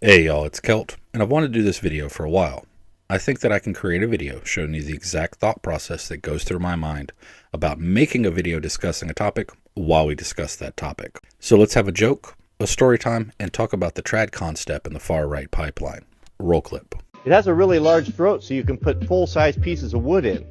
Hey y'all, it's Celt, and I've wanted to do this video for a while. I think that I can create a video showing you the exact thought process that goes through my mind about making a video discussing a topic while we discuss that topic. So let's have a joke, a story time, and talk about the tradcon step in the far right pipeline. Roll clip. It has a really large throat, so you can put full-size pieces of wood in.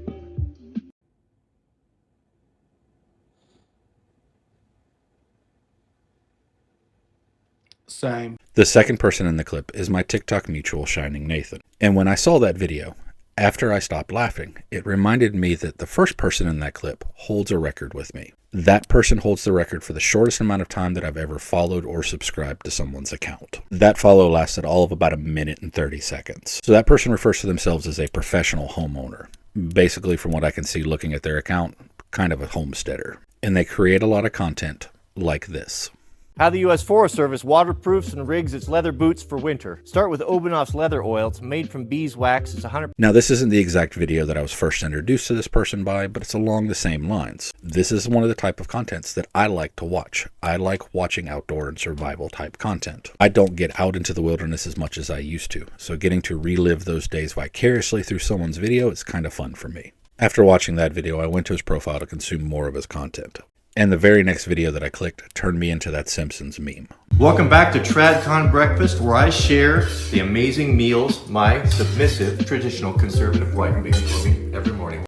Same. The second person in the clip is my TikTok mutual, Shining Nathan. And when I saw that video, after I stopped laughing, it reminded me that the first person in that clip holds a record with me. That person holds the record for the shortest amount of time that I've ever followed or subscribed to someone's account. That follow lasted all of about 1 minute and 30 seconds. So that person refers to themselves as a professional homeowner. Basically, from what I can see looking at their account, kind of a homesteader. And they create a lot of content like this. How the U.S. Forest Service waterproofs and rigs its leather boots for winter. Start with Obanoff's leather oil. It's made from beeswax. It's 100%. Now, this isn't the exact video that I was first introduced to this person by, but it's along the same lines. This is one of the type of contents that I like to watch. I like watching outdoor and survival type content. I don't get out into the wilderness as much as I used to, so getting to relive those days vicariously through someone's video is kind of fun for me. After watching that video, I went to his profile to consume more of his content. And the very next video that I clicked turned me into that Simpsons meme. Welcome back to TradCon Breakfast, where I share the amazing meals my submissive, traditional conservative wife makes for me every morning.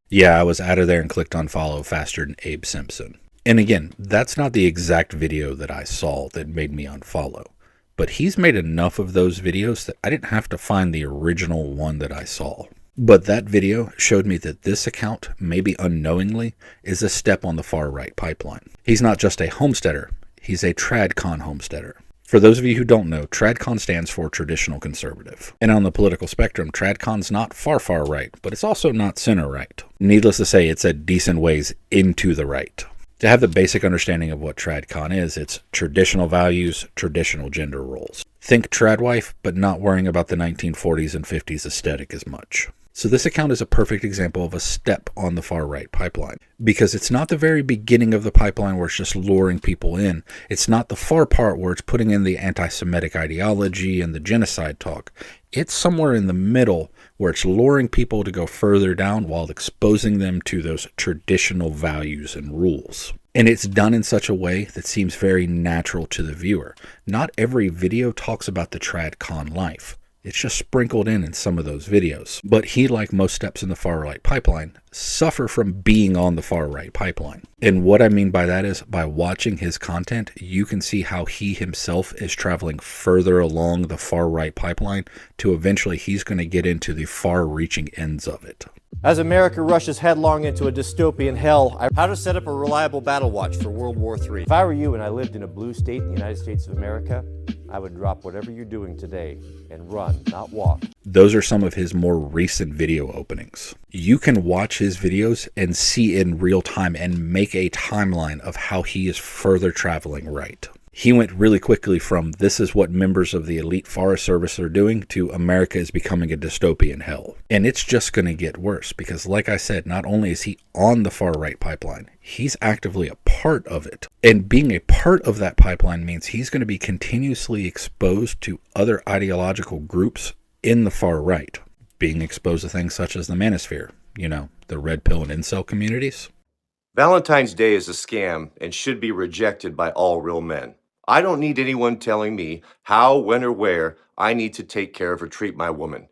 Yeah, I was out of there and clicked on follow faster than Abe Simpson. And again, that's not the exact video that I saw that made me unfollow. But he's made enough of those videos that I didn't have to find the original one that I saw. But that video showed me that this account, maybe unknowingly, is a step on the far right pipeline. He's not just a homesteader, he's a tradcon homesteader. For those of you who don't know, tradcon stands for traditional conservative. And on the political spectrum, tradcon's not far right, but it's also not center right. Needless to say, it's a decent ways into the right. To have the basic understanding of what tradcon is, it's traditional values, traditional gender roles. Think tradwife, but not worrying about the 1940s and 50s aesthetic as much. So this account is a perfect example of a step on the far right pipeline, because it's not the very beginning of the pipeline where it's just luring people in. It's not the far part where it's putting in the anti-Semitic ideology and the genocide talk. It's somewhere in the middle where it's luring people to go further down while exposing them to those traditional values and rules. And it's done in such a way that seems very natural to the viewer. Not every video talks about the tradcon life. It's just sprinkled in some of those videos. But he, like most steps in the far right pipeline, suffer from being on the far right pipeline. And what I mean by that is, by watching his content, you can see how he himself is traveling further along the far right pipeline to eventually he's going to get into the far-reaching ends of it. As America rushes headlong into a dystopian hell, how to set up a reliable battle watch for World War III. If I were you and I lived in a blue state in the United States of America, I would drop whatever you're doing today and run, not walk. Those are some of his more recent video openings. You can watch his videos and see in real time and make a timeline of how he is further traveling right. He went really quickly from this is what members of the elite Forest Service are doing to America is becoming a dystopian hell. And it's just going to get worse because, like I said, not only is he on the far right pipeline, he's actively a part of it. And being a part of that pipeline means he's going to be continuously exposed to other ideological groups in the far right, being exposed to things such as the manosphere, you know, the red pill and incel communities. Valentine's Day is a scam and should be rejected by all real men. I don't need anyone telling me how, when, or where I need to take care of or treat my woman.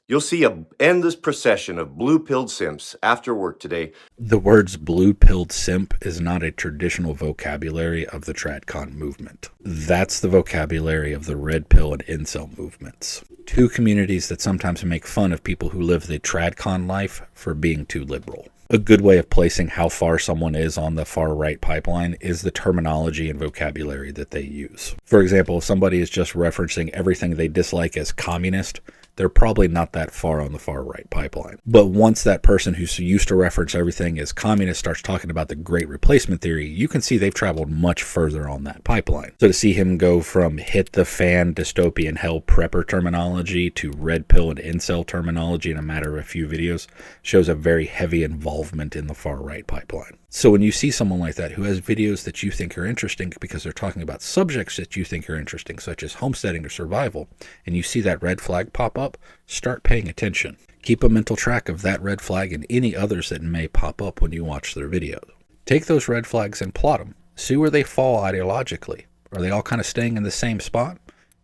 You'll see an endless procession of blue-pilled simps after work today. The words blue-pilled simp is not a traditional vocabulary of the tradcon movement. That's the vocabulary of the red pill and incel movements. Two communities that sometimes make fun of people who live the tradcon life for being too liberal. A good way of placing how far someone is on the far right pipeline is the terminology and vocabulary that they use. For example, if somebody is just referencing everything they dislike as communist, they're probably not that far on the far right pipeline. But once that person who's used to reference everything as communist starts talking about the great replacement theory, you can see they've traveled much further on that pipeline. So to see him go from hit the fan dystopian hell prepper terminology to red pill and incel terminology in a matter of a few videos shows a very heavy involvement in the far right pipeline. So when you see someone like that who has videos that you think are interesting because they're talking about subjects that you think are interesting, such as homesteading or survival, and you see that red flag pop up, start paying attention. Keep a mental track of that red flag and any others that may pop up when you watch their videos. Take those red flags and plot them. See where they fall ideologically. Are they all kind of staying in the same spot?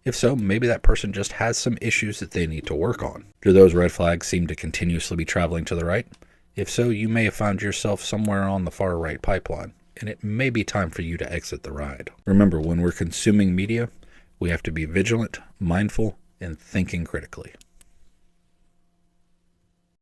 If so, maybe that person just has some issues that they need to work on. Do those red flags seem to continuously be traveling to the right? If so, you may have found yourself somewhere on the far right pipeline, and it may be time for you to exit the ride. Remember, when we're consuming media, we have to be vigilant, mindful, and thinking critically.